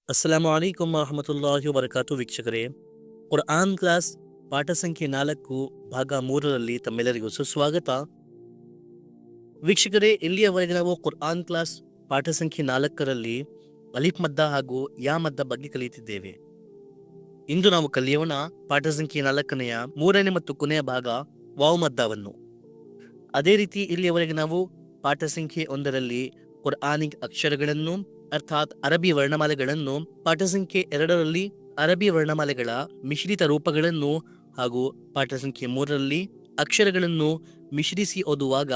ಅಸ್ಸಲಾಮು ಅಲೈಕುಂ ವರಹಮತುಲ್ಲಾಹಿ ವಬರಕಾತು. ವೀಕ್ಷಕರೇ, ಕುರ್ಆನ್ ಕ್ಲಾಸ್ ಪಾಠ ಸಂಖ್ಯೆ 4 ಭಾಗ 3ರಲ್ಲಿ ತಮ್ಮೆಲ್ಲರಿಗೂ ಸುಸ್ವಾಗತ. ವೀಕ್ಷಕರೇ, ಇಲ್ಲಿಯವರೆಗೆ ನಾವು ಕುರ್ಆನ್ ಕ್ಲಾಸ್ ಪಾಠ ಸಂಖ್ಯೆ 4ರಲ್ಲಿ ಅಲಿಫ್ ಮದ್ದ ಹಾಗೂ ಯಾ ಮದ್ದ ಬಗ್ಗೆ ಕಲಿಯುತ್ತಿದ್ದೇವೆ. ಇಂದು ನಾವು ಕಲಿಯೋಣ ಪಾಠ ಸಂಖ್ಯೆ 4ನೆಯ 3ನೇ ಮತ್ತು ಕೊನೆಯ ಭಾಗ ವಾವ್ ಮದ್ದವನ್ನು. ಅದೇ ರೀತಿ ಇಲ್ಲಿಯವರೆಗೆ ನಾವು ಪಾಠ ಸಂಖ್ಯೆ 1ರಲ್ಲಿ ಕುರ್ಆನಿಕ್ ಅಕ್ಷರಗಳನ್ನು ಅರ್ಥಾತ್ ಅರಬಿ ವರ್ಣಮಾಲೆಗಳನ್ನು, ಪಾಠ ಸಂಖ್ಯೆ 2ರಲ್ಲಿ ಅರಬಿ ವರ್ಣಮಾಲೆಗಳ ಮಿಶ್ರಿತ ರೂಪಗಳನ್ನು ಹಾಗೂ ಪಾಠ ಸಂಖ್ಯೆ 3ರಲ್ಲಿ ಅಕ್ಷರಗಳನ್ನು ಮಿಶ್ರಿಸಿ ಓದುವಾಗ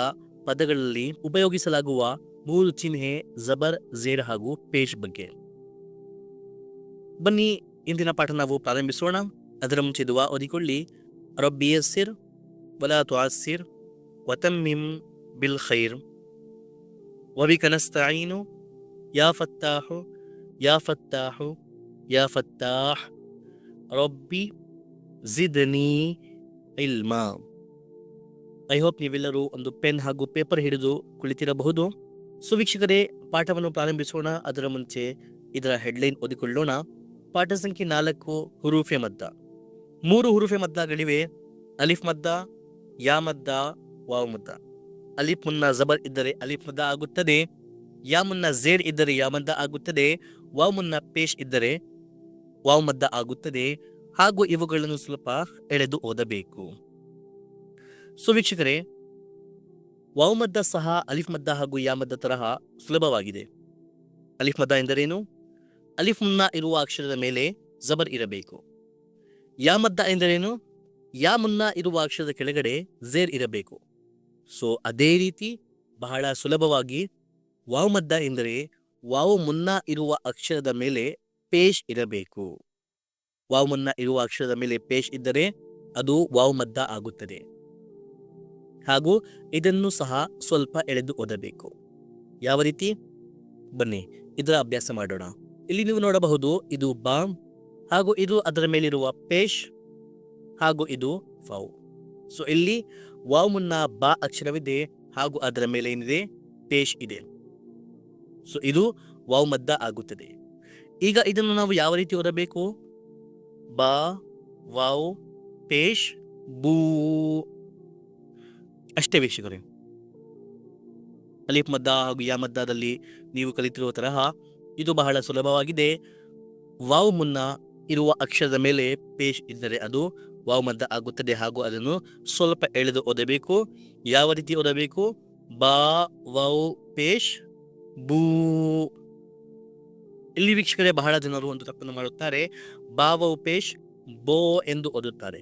ಪದಗಳಲ್ಲಿ ಉಪಯೋಗಿಸಲಾಗುವ 3 ಚಿಹ್ನೆ ಜಬರ್, ಝೇರ್ ಹಾಗೂ ಪೇಶ್ ಬಗ್ಗೆ. ಬನ್ನಿ ಇಂದಿನ ಪಾಠ ನಾವು ಪ್ರಾರಂಭಿಸೋಣ. ಅದರ ಮುಂಚೆ ದುವಾ ಓದಿಕೊಳ್ಳಿ. ರಬ್ಬಿ ಯಸ್ಸಿರ್ ವಲಾ ತುಅಸ್ಸಿರ್ ವತಮ್ಮಿಮ್ ಬಿಲ್ ಖೈರ್ ವಬಿಕ ನಸ್ತഈನು ಯಾ ಫತ್ತಾಹು ಯಾ ಫತ್ತಾಹು ಯಾ ಫತ್ತಾಹ್ ರಬ್ಬಿ ಜಿದ್ನಿ ಇಲ್ಮಾ. ಐ ಹೋಪ್ ನೀವೆಲ್ಲರೂ ಒಂದು ಪೆನ್ ಹಾಗೂ ಪೇಪರ್ ಹಿಡಿದು ಕುಳಿತಿರಬಹುದು. ವೀಕ್ಷಕರೇ, ಪಾಠವನ್ನು ಪ್ರಾರಂಭಿಸೋಣ. ಅದರ ಮುಂಚೆ ಇದರ ಹೆಡ್ಲೈನ್ ಓದಿಕೊಳ್ಳೋಣ. ಪಾಠ ಸಂಖ್ಯೆ 4 ಹುರೂಫೆ ಮದ್ದ. 3 ಹುರೂಫೆ ಮದ್ದಗಳಿವೆ: ಅಲಿಫ್ ಮದ್ದ, ಯಾ ಮದ್ದ, ವಾವ್ ಮದ್ದ. ಅಲಿಫ್ ಮುನ್ನ ಜಬರ್ ಇದ್ದರೆ ಅಲಿಫ್ ಮದ್ದ ಆಗುತ್ತದೆ, ಯಾ ಮುನ್ನ ಝೇರ್ ಇದ್ದರೆ ಯಾ ಮದ್ದ ಆಗುತ್ತದೆ, ವಾವ್ ಮುನ್ನ ಪೇಶ್ ಇದ್ದರೆ ವಾವ್ ಮದ್ದ ಆಗುತ್ತದೆ. ಹಾಗೂ ಇವುಗಳನ್ನು ಸ್ವಲ್ಪ ಎಳೆದು ಓದಬೇಕು. ವೀಕ್ಷಕರೇ, ವಾವ್ ಮದ್ದ ಸಹ ಅಲಿಫ್ ಮದ್ದ ಹಾಗೂ ಯಾ ಮದ್ದ ತರಹ ಸುಲಭವಾಗಿದೆ. ಅಲಿಫ್ ಮದ್ದ ಎಂದರೇನು? ಅಲಿಫ್ ಮುನ್ನ ಇರುವ ಅಕ್ಷರದ ಮೇಲೆ ಜಬರ್ ಇರಬೇಕು. ಯಾ ಮದ್ದ ಎಂದರೇನು? ಯಾ ಮುನ್ನ ಇರುವ ಅಕ್ಷರದ ಕೆಳಗಡೆ ಝೇರ್ ಇರಬೇಕು. ಅದೇ ರೀತಿ ಬಹಳ ಸುಲಭವಾಗಿ ವಾವ್ ಮದ್ದ ಎಂದರೆ ವಾವ್ ಮುನ್ನ ಇರುವ ಅಕ್ಷರದ ಮೇಲೆ ಪೇಶ್ ಇರಬೇಕು. ವಾವ್ ಮುನ್ನ ಇರುವ ಅಕ್ಷರದ ಮೇಲೆ ಪೇಶ್ ಇದ್ದರೆ ಅದು ವಾವ್ ಮದ್ದ ಆಗುತ್ತದೆ. ಹಾಗೂ ಇದನ್ನು ಸಹ ಸ್ವಲ್ಪ ಎಳೆದು ಓದಬೇಕು. ಯಾವ ರೀತಿ? ಬನ್ನಿ ಇದರ ಅಭ್ಯಾಸ ಮಾಡೋಣ. ಇಲ್ಲಿ ನೀವು ನೋಡಬಹುದು, ಇದು ಬಾ ಹಾಗೂ ಇದು ಅದರ ಮೇಲಿರುವ ಪೇಶ್ ಹಾಗೂ ಇದು ವಾವ್. ಇಲ್ಲಿ ವಾವ್ ಮುನ್ನ ಬಾ ಅಕ್ಷರವಿದೆ ಹಾಗೂ ಅದರ ಮೇಲೆ ಏನಿದೆ? ಪೇಶ್ ಇದೆ. ಇದು ವಾವ್ ಮದ್ದ ಆಗುತ್ತದೆ. ಈಗ ಇದನ್ನು ನಾವು ಯಾವ ರೀತಿ ಓದಬೇಕು? ಬಾ, ವಾವ್, ಪೇಶ್, ಬೂ ಅಷ್ಟೇ ವೀಕ್ಷಕರೇ. ಅಲಿಫ್ ಮದ್ದ ಹಾಗೂ ಯಾ ಮದ್ದದಲ್ಲಿ ನೀವು ಕಲಿತಿರುವ ತರಹ ಇದು ಬಹಳ ಸುಲಭವಾಗಿದೆ. ವಾವ್ ಮುನ್ನ ಇರುವ ಅಕ್ಷರದ ಮೇಲೆ ಪೇಶ್ ಇದ್ದರೆ ಅದು ವಾವ್ ಮದ್ದ ಆಗುತ್ತದೆ ಹಾಗೂ ಅದನ್ನು ಸ್ವಲ್ಪ ಎಳೆದು ಓದಬೇಕು. ಯಾವ ರೀತಿ ಓದಬೇಕು? ಬಾ, ವಾವ್, ಪೇಶ್, ಬೂ. ಇಲ್ಲಿ ವೀಕ್ಷಕರೇ, ಬಹಳ ಜನರು ಒಂದು ತಪ್ಪನ್ನು ಮಾಡುತ್ತಾರೆ. ಬಾ, ವಾವ್, ಪೇಶ್, ಬೋ ಎಂದು ಓದುತ್ತಾರೆ.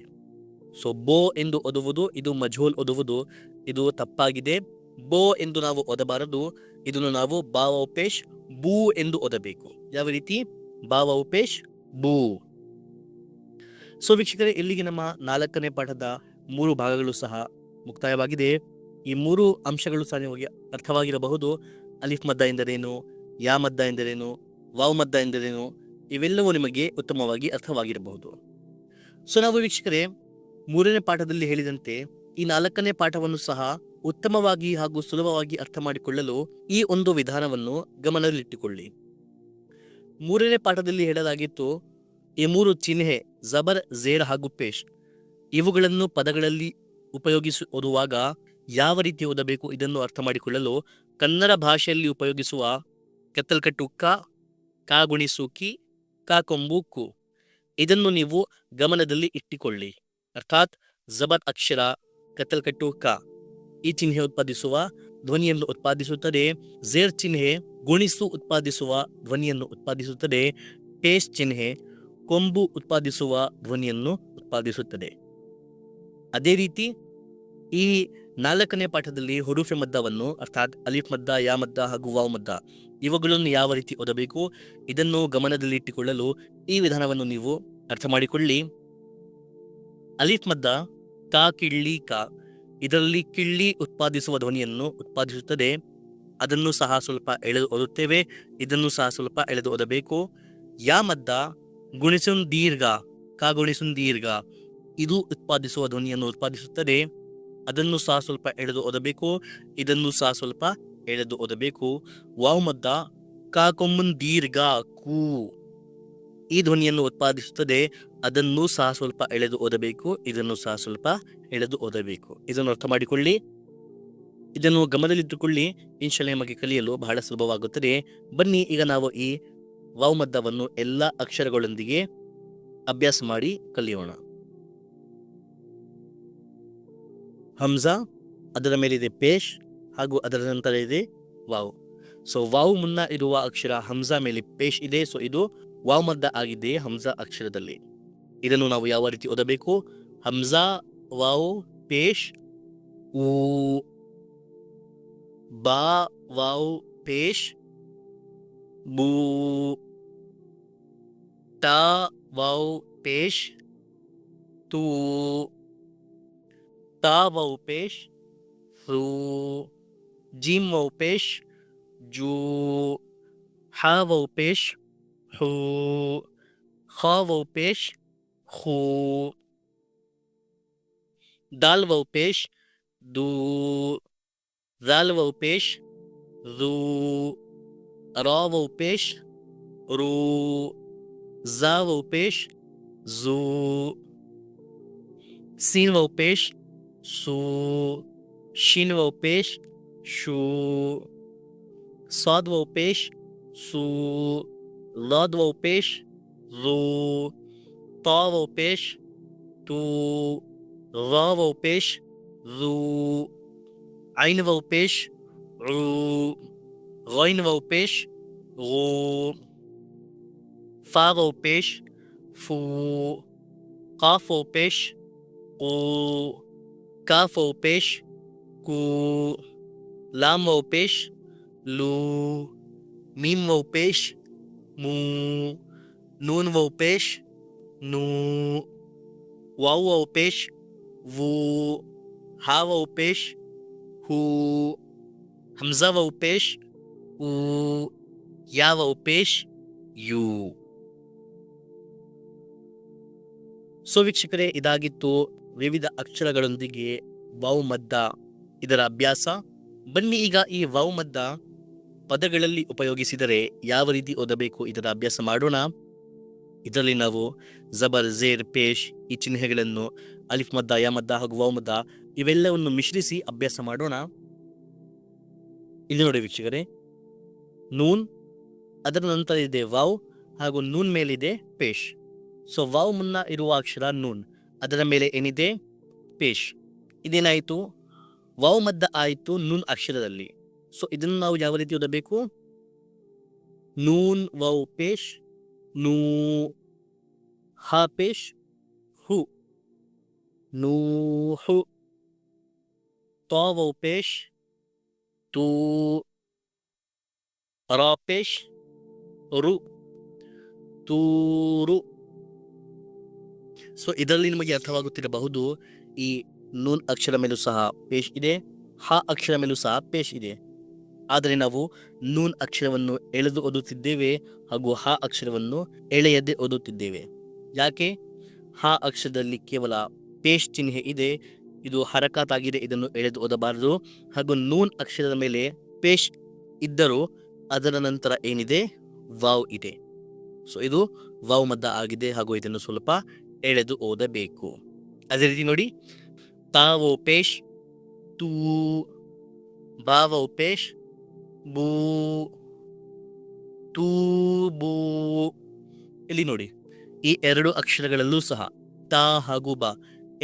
ಬೋ ಎಂದು ಓದುವುದು ಇದು ಮಜ್ಹೂಲ್ ಓದುವುದು, ಇದು ತಪ್ಪಾಗಿದೆ. ಬೋ ಎಂದು ನಾವು ಓದಬಾರದು. ಇದನ್ನು ನಾವು ಬಾ, ವಾವ್, ಪೇಶ್, ಬೂ ಎಂದು ಓದಬೇಕು. ಯಾವ ರೀತಿ? ಬಾ, ವಾವ್, ಪೇಶ್, ಬೂ. ವೀಕ್ಷಕರೇ, ಇಲ್ಲಿಗೆ ನಮ್ಮ 4ನೇ ಪಾಠದ 3 ಭಾಗಗಳು ಸಹ ಮುಕ್ತಾಯವಾಗಿದೆ. ಈ 3 ಅಂಶಗಳು ಸಹ ನಿಮಗೆ ಅರ್ಥವಾಗಿರಬಹುದು. ಅಲಿಫ್ ಮದ್ದ ಎಂದರೇನು, ಯಾ ಮದ್ದ ಎಂದರೇನು, ವಾವ್ ಮದ್ದ ಎಂದರೇನು, ಇವೆಲ್ಲವೂ ನಿಮಗೆ ಉತ್ತಮವಾಗಿ ಅರ್ಥವಾಗಿರಬಹುದು. ನಾವು ವೀಕ್ಷಕರೇ, 3ನೇ ಪಾಠದಲ್ಲಿ ಹೇಳಿದಂತೆ ಈ 4ನೇ ಪಾಠವನ್ನು ಸಹ ಉತ್ತಮವಾಗಿ ಹಾಗೂ ಸುಲಭವಾಗಿ ಅರ್ಥ ಮಾಡಿಕೊಳ್ಳಲು ಈ ಒಂದು ವಿಧಾನವನ್ನು ಗಮನದಲ್ಲಿಟ್ಟುಕೊಳ್ಳಿ. 3ನೇ ಪಾಠದಲ್ಲಿ ಹೇಳಲಾಗಿತ್ತು, ಈ 3 ಚಿಹ್ನೆ ಜಬರ್, ಝೇರ್ ಹಾಗೂ ಪೇಶ್ ಇವುಗಳನ್ನು ಪದಗಳಲ್ಲಿ ಉಪಯೋಗಿಸಿ ಓದುವಾಗ ಯಾವ ರೀತಿ ಓದಬೇಕು ಇದನ್ನು ಅರ್ಥ ಮಾಡಿಕೊಳ್ಳಲು ಕನ್ನಡ ಭಾಷೆಯಲ್ಲಿ ಉಪಯೋಗಿಸುವ ಕೆತ್ತಲ್ಕಟ್ಟು ಕಾ ಗುಣಿಸು ಕಿ, ಕಾ ಕೊಂಬು ಕು ಇದನ್ನು ನೀವು ಗಮನದಲ್ಲಿ ಇಟ್ಟುಕೊಳ್ಳಿ. ಅರ್ಥಾತ್ ಜಬರ್ ಅಕ್ಷರ ಕತ್ತಲ್ಕಟ್ಟು ಕ ಈ ಚಿಹ್ನೆ ಉತ್ಪಾದಿಸುವ ಧ್ವನಿಯನ್ನು ಉತ್ಪಾದಿಸುತ್ತದೆ. ಝೇರ್ ಚಿಹ್ನೆ ಗುಣಿಸು ಉತ್ಪಾದಿಸುವ ಧ್ವನಿಯನ್ನು ಉತ್ಪಾದಿಸುತ್ತದೆ. ಪೇಶ್ ಚಿಹ್ನೆ ಕೊಂಬು ಉತ್ಪಾದಿಸುವ ಧ್ವನಿಯನ್ನು ಉತ್ಪಾದಿಸುತ್ತದೆ. ಅದೇ ರೀತಿ ಈ 4ನೇ ಪಾಠದಲ್ಲಿ ಹುರೂಫೆ ಮದ್ದವನ್ನು ಅರ್ಥಾತ್ ಅಲಿಫ್ ಮದ್ದ, ಯಾ ಮದ್ದ ಹಾಗೂ ವಾವ್ ಮದ್ದ ಇವುಗಳನ್ನು ಯಾವ ರೀತಿ ಓದಬೇಕು ಇದನ್ನು ಗಮನದಲ್ಲಿಟ್ಟುಕೊಳ್ಳಲು ಈ ವಿಧಾನವನ್ನು ನೀವು ಅರ್ಥ ಮಾಡಿಕೊಳ್ಳಿ. ಅಲಿಫ್ ಮದ್ದ ಕಾ ಕಿಳ್ಳಿ ಕಾ ಇದರಲ್ಲಿ ಕಿಳ್ಳಿ ಉತ್ಪಾದಿಸುವ ಧ್ವನಿಯನ್ನು ಉತ್ಪಾದಿಸುತ್ತದೆ. ಅದನ್ನು ಸಹ ಸ್ವಲ್ಪ ಎಳೆದು ಓದುತ್ತೇವೆ. ಇದನ್ನು ಸಹ ಸ್ವಲ್ಪ ಎಳೆದು ಓದಬೇಕು. ಯಾ ಮದ್ದ ಗುಣಿಸುನ್ ದೀರ್ಘ, ಕಾ ಗುಣಿಸುನ್ ದೀರ್ಘ ಇದು ಉತ್ಪಾದಿಸುವ ಧ್ವನಿಯನ್ನು ಉತ್ಪಾದಿಸುತ್ತದೆ. ಅದನ್ನು ಸಹ ಸ್ವಲ್ಪ ಎಳೆದು ಓದಬೇಕು. ಇದನ್ನು ಸಹ ಸ್ವಲ್ಪ ಎಳೆದು ಓದಬೇಕು. ವಾವ್ ಮದ್ದ ಕಾ ಕೊಂಬುನ್ ದೀರ್ಘ ಕು ಈ ಧ್ವನಿಯನ್ನು ಉತ್ಪಾದಿಸುತ್ತದೆ, ಅದನ್ನು ಸಹ ಸ್ವಲ್ಪ ಎಳೆದು ಓದಬೇಕು, ಇದನ್ನು ಸಹ ಸ್ವಲ್ಪ ಎಳೆದು ಓದಬೇಕು. ಇದನ್ನು ಅರ್ಥ ಮಾಡಿಕೊಳ್ಳಿ, ಇದನ್ನು ಗಮನದಲ್ಲಿಟ್ಟುಕೊಳ್ಳಿ. ಇನ್ಶಾಲ್ಲ ನಿಮಗೆ ಕಲಿಯಲು ಬಹಳ ಸುಲಭವಾಗುತ್ತದೆ. ಬನ್ನಿ ಈಗ ನಾವು ಈ ವಾವ್ಮದ್ದವನ್ನು ಎಲ್ಲ ಅಕ್ಷರಗಳೊಂದಿಗೆ ಅಭ್ಯಾಸ ಮಾಡಿ ಕಲಿಯೋಣ. ಹಂಜಾ, ಅದರ ಮೇಲಿದೆ ಪೇಶ್, ಹಾಗೂ ಅದರ ನಂತರ ಇದೆ ವಾವ್. ಸೊ ವಾವ್ ಮುನ್ನ ಇರುವ ಅಕ್ಷರ ಹಂಜಾ ಮೇಲೆ ಪೇಶ್ ಇದೆ. ಸೊ ಇದು ವಾವ್ ಮದ್ದ ಆಗಿದೆ ಹಂಜಾ ಅಕ್ಷರದಲ್ಲಿ. ಇದನ್ನು ನಾವು ಯಾವ ರೀತಿ ಓದಬೇಕು? ಹಂಜಾ ವಾವ್ ಪೇಶ್ ಊ, ಬಾ ವಾವ್ ಪೇಶ್ ಬೂ, ತಾ ವಾವ್ ಪೇಶ್ ತೂ, ತಾ ವಾವ್ ಪೇಶ್ ರೂ, ಜೀಮ್ ವಾವ್ ಪೇಶ್ ಜೂ, ಹಾ ವಾವ್ ಪೇಶ್ ಹೂ, ಖಾ ವಾವ್ ಪೇಶ್ ಖೂ, दाल वाव पेश दू, जाल वाव पेश रू, रा वाव पेश रू, जा वाव पेश जू, सीन वाव पेश सू, शीन वाव पेश शू, साद वाव पेश सू, लाद वाव पेश रू, ता वाव पेश तू, रा वाव पेश रू, आइन वाव पेश रू, गैन वाव पेश गू, फा वाव पेश फू, काफ वाव पेश कू, काफ वाव पेश कू, लाम वाव पेश लू, मीम वाव पेश मू, नून वाव पेश नू, वाव वाव पेश वू, हा वाव पेश हू, हमजा वाव पेश ऊ, या वाव पेश ಯು. ಸೊ ವೀಕ್ಷಕರೇ, ಇದಾಗಿತ್ತು ವಿವಿಧ ಅಕ್ಷರಗಳೊಂದಿಗೆ ವಾವ್ ಮದ್ದ ಇದರ ಅಭ್ಯಾಸ. ಬನ್ನಿ ಈಗ ಈ ವಾವ್ ಮದ್ದ ಪದಗಳಲ್ಲಿ ಉಪಯೋಗಿಸಿದರೆ ಯಾವ ರೀತಿ ಓದಬೇಕು ಇದರ ಅಭ್ಯಾಸ ಮಾಡೋಣ. ಇದರಲ್ಲಿ ನಾವು ಜಬರ್, ಝೇರ್, ಪೇಶ್ ಈ ಚಿಹ್ನೆಗಳನ್ನು ಅಲಿಫ್ ಮದ್ದ, ಯಾ ಮದ್ದ ಹಾಗೂ ವಾವ್ ಮದ್ದ ಇವೆಲ್ಲವನ್ನು ಮಿಶ್ರಿಸಿ ಅಭ್ಯಾಸ ಮಾಡೋಣ. ಇಲ್ಲಿ ನೋಡಿ ವೀಕ್ಷಕರೇ, ನೂನ್, ಅದರ ನಂತರ ಇದೆ ವಾವ್ ಹಾಗೂ ನೂನ್ ಮೇಲಿದೆ ಪೇಶ್. ಸೊ ವಾವ್ ಮುನ್ನ ಇರುವ ಅಕ್ಷರ ನೂನ್, ಅದರ ಮೇಲೆ ಏನಿದೆ ಪೇಶ್. ಇದೇನಾಯಿತು? ವಾವ್ ಮದ್ದ ಆಯಿತು ನೂನ್ ಅಕ್ಷರದಲ್ಲಿ. ಸೊ ಇದನ್ನು ನಾವು ಯಾವ ರೀತಿ ಓದಬೇಕು? ನೂನ್ ವಾವ್ ಪೇಶ್ ನೂ, ಹಾ ಪೇಶ್ ಹು, ನೂ ಹು, ತಾ ವಾವ್ ಪೇಶ್ ತೂ, ರಾ ಪೇಶ್ ರು, ತೂರು. ಸೊ ಇದರಲ್ಲಿ ನಿಮಗೆ ಅರ್ಥವಾಗುತ್ತಿರಬಹುದು, ಈ ನೂನ್ ಅಕ್ಷರ ಮೇಲೂ ಸಹ ಪೇಶ್ ಇದೆ, ಹಾ ಅಕ್ಷರ ಮೇಲೂ ಸಹ ಪೇಶ್ ಇದೆ. ಆದರೆ ನಾವು ನೂನ್ ಅಕ್ಷರವನ್ನು ಎಳೆದು ಓದುತ್ತಿದ್ದೇವೆ ಹಾಗೂ ಹಾ ಅಕ್ಷರವನ್ನು ಎಳೆಯದೆ ಓದುತ್ತಿದ್ದೇವೆ. ಯಾಕೆ? ಹಾ ಅಕ್ಷರದಲ್ಲಿ ಕೇವಲ ಪೇಶ್ ಚಿಹ್ನೆ ಇದೆ, ಇದು ಹರಕಾತ್ ಆಗಿದೆ, ಇದನ್ನು ಎಳೆದು ಓದಬಾರದು. ಹಾಗೂ ನೂನ್ ಅಕ್ಷರದ ಮೇಲೆ ಪೇಶ್ ಇದ್ದರೂ ಅದರ ನಂತರ ಏನಿದೆ? ವಾವ್ ಇದೆ. ಸೊ ಇದು ವಾವ್ ಮದ್ದ ಆಗಿದೆ ಹಾಗೂ ಇದನ್ನು ಸ್ವಲ್ಪ ಎಳೆದು ಓದಬೇಕು. ಅದೇ ರೀತಿ ನೋಡಿ, ತಾವೋ ಪೇಶ್ ತೂ, ಬಾವೋ ಪೇಶ್ ಬೂ, ತೂ ಬೂ. ಇಲ್ಲಿ ನೋಡಿ, ಈ ಎರಡು ಅಕ್ಷರಗಳಲ್ಲೂ ಸಹ ತಾ ಹಾಗೂ ಬಾ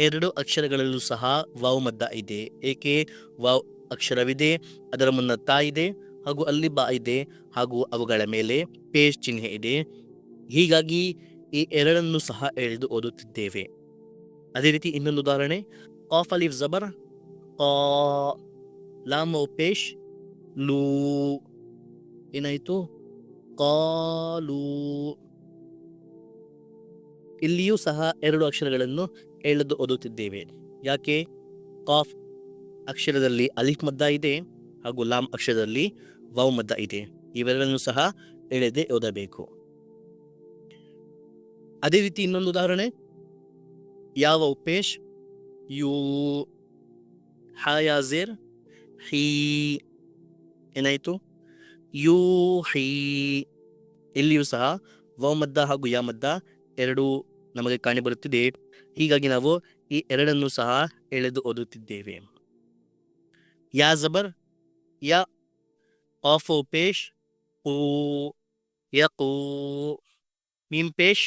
ಎರಡು ಅಕ್ಷರಗಳಲ್ಲೂ ಸಹ ವಾವ್ ಮದ್ದ ಇದೆ. ಏಕೆ? ವಾವ್ ಅಕ್ಷರವಿದೆ, ಅದರ ಮುನ್ನ ತಾ ಇದೆ ಹಾಗೂ ಅಲ್ಲಿ ಬಾ ಇದೆ ಹಾಗೂ ಅವುಗಳ ಮೇಲೆ ಪೇಶ್ ಚಿಹ್ನೆ ಇದೆ. ಹೀಗಾಗಿ ಈ ಎರಡನ್ನು ಸಹ ಎಳೆದು ಓದುತ್ತಿದ್ದೇವೆ. ಅದೇ ರೀತಿ ಇನ್ನೊಂದು ಉದಾಹರಣೆ, ಕಾಫ್ ಅಲಿಫ್ ಜಬರ್ ಕಾ, ಲಾಮ್ ವಾವ್ ಪೇಶ್ ಲೂ, ಏನಾಯಿತು? ಕಾಲೂ. ಇಲ್ಲಿಯೂ ಸಹ ಎರಡು ಅಕ್ಷರಗಳನ್ನು ಎಳೆದು ಓದುತ್ತಿದ್ದೇವೆ. ಯಾಕೆ? ಕಾಫ್ ಅಕ್ಷರದಲ್ಲಿ ಅಲಿಫ್ ಮದ್ದ ಇದೆ ಹಾಗೂ ಲಾಮ್ ಅಕ್ಷರದಲ್ಲಿ ವಾವ್ ಮದ್ದ ಇದೆ. ಇವೆರಡನ್ನು ಸಹ ಎಳೆದೆ ಓದಬೇಕು. ಅದೇ ರೀತಿ ಇನ್ನೊಂದು ಉದಾಹರಣೆ, ಯಾವ ಪೇಶ್ ಯೂ, ಹಾಯಾಜೇರ್ ಹೀ, ಏನಾಯಿತು? ಯೂ ಹೀ. ಇಲ್ಲಿಯೂ ಸಹ ವಾವ್ ಮದ್ದ ಹಾಗೂ ಯಾ ಮದ್ದ ಎರಡೂ ನಮಗೆ ಕಾಣಿಬರುತ್ತಿದೆ. ಹೀಗಾಗಿ ನಾವು ಈ ಎರಡನ್ನು ಸಹ ಎಳೆದು ಓದುತ್ತಿದ್ದೇವೆ. ಯಾ ಜಬರ್ ಯ, ಕಾಫು ಪೇಶ್ ಕೂ, ಯಕೂ, ಮೀಮ್ ಪೇಶ್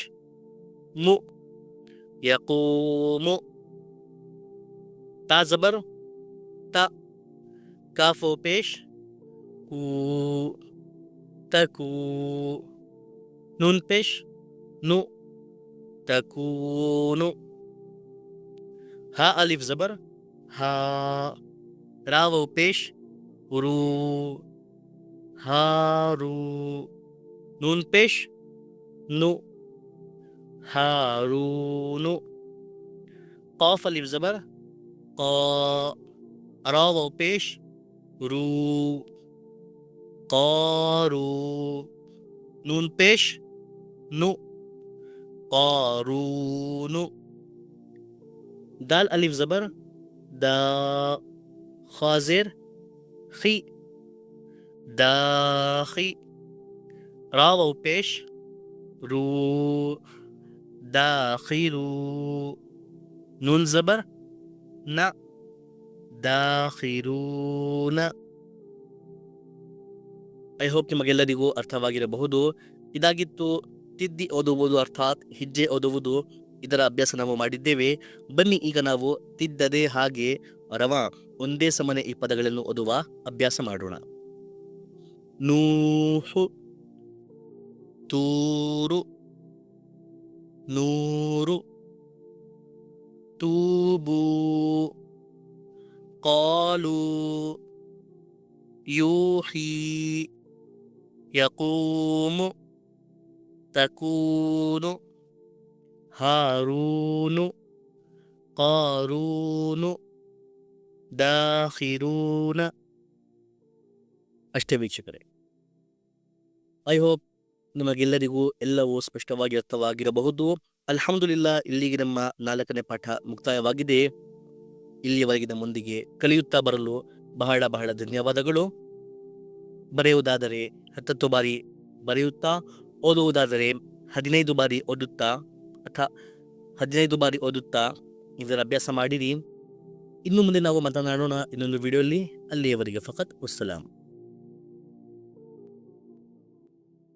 ಮು, ಯಕೂಮು, ತಾ ಜಬರ್ ತ, ಕಾಫು ಪೇಶ್ ಕೂ, ತಕೂ, ನೂನ್ ಪೇಶ್ ನು, ತಕೂನು. ಹಾ ಅಲಿಫ್ ಜಬರ್ ಹಾ, ರಾ ವಾವ್ ಪೇಶ್ ರೂ, ಹಾರೂ, ನೂನ್ ಪೇಶ್ ನು, ಹಾರೂನು. ಕಾಫ್ ಅಲಿಫ್ ಜಬರ್ ಕಾ, ರಾ ವಾವ್ ಪೇಶ್ ರೂ, ಕಾರೂ, ನೂನ್ ಪೇಶ್ ನು, ಕಾರೂನು. दाल अलिफ ज़बर दा, खाजिर खी, दाखी, रा वाव पेश रू, दाखिलू, नून ज़बर न, दाखिलून. ಐ ಹೋಪ್ ನಿಮಗೆಲ್ಲರಿಗೂ ಅರ್ಥವಾಗಿರಬಹುದು. ಇದಾಗಿತ್ತು ತಿದ್ದಿ ಓದುವುದು ಅರ್ಥಾತ್ ಹೆಜ್ಜೆ ಓದುವುದು. ಇದರ ಅಭ್ಯಾಸ ನಾವು ಮಾಡಿದ್ದೇವೆ. ಬನ್ನಿ ಈಗ ನಾವು ತಿದ್ದದೆ ಹಾಗೆ ರವಾ ಒಂದೇ ಸಮನೆ ಈ ಪದಗಳನ್ನು ಓದುವ ಅಭ್ಯಾಸ ಮಾಡೋಣ. ನೂಹು, ತೂರು, ನೂರು, ತೂಬೂ, ಕಾಲೂ, ಯೂಹಿ, ಯಕೂಮು, ತಕೂನು, ಹಾರೂನು, ಕಾರೂನು, ದಾಖಿರೂನ. ಅಷ್ಟೇ ವೀಕ್ಷಕರೇ. ಐ ಹೋಪ್ ನಿಮಗೆಲ್ಲರಿಗೂ ಎಲ್ಲವೂ ಸ್ಪಷ್ಟವಾಗಿ ಅರ್ಥವಾಗಿರಬಹುದು. ಅಲ್ಹಮ್ದುಲಿಲ್ಲಾ, ಇಲ್ಲಿಗೆ ನಮ್ಮ 4ನೇ ಪಾಠ ಮುಕ್ತಾಯವಾಗಿದೆ. ಇಲ್ಲಿಯವರೆಗೆ ನಮ್ಮೊಂದಿಗೆ ಕಲಿಯುತ್ತಾ ಬರಲು ಬಹಳ ಬಹಳ ಧನ್ಯವಾದಗಳು. ಬರೆಯುವುದಾದರೆ 10 ಬಾರಿ ಬರೆಯುತ್ತಾ, ಓದುವುದಾದರೆ 15 ಬಾರಿ ಓದುತ್ತಾ ಅಥವಾ 15 ಬಾರಿ ಓದುತ್ತಾ ಇದರ ಅಭ್ಯಾಸ ಮಾಡಿರಿ. ಇನ್ನು ಮುಂದೆ ನಾವು ಮಾತನಾಡೋಣ ಇನ್ನೊಂದು ವಿಡಿಯೋಲಿ. ಅಲ್ಲಿಯವರೆಗೆ ಫಕತ್ ವಸ್ಸಲಾಂ.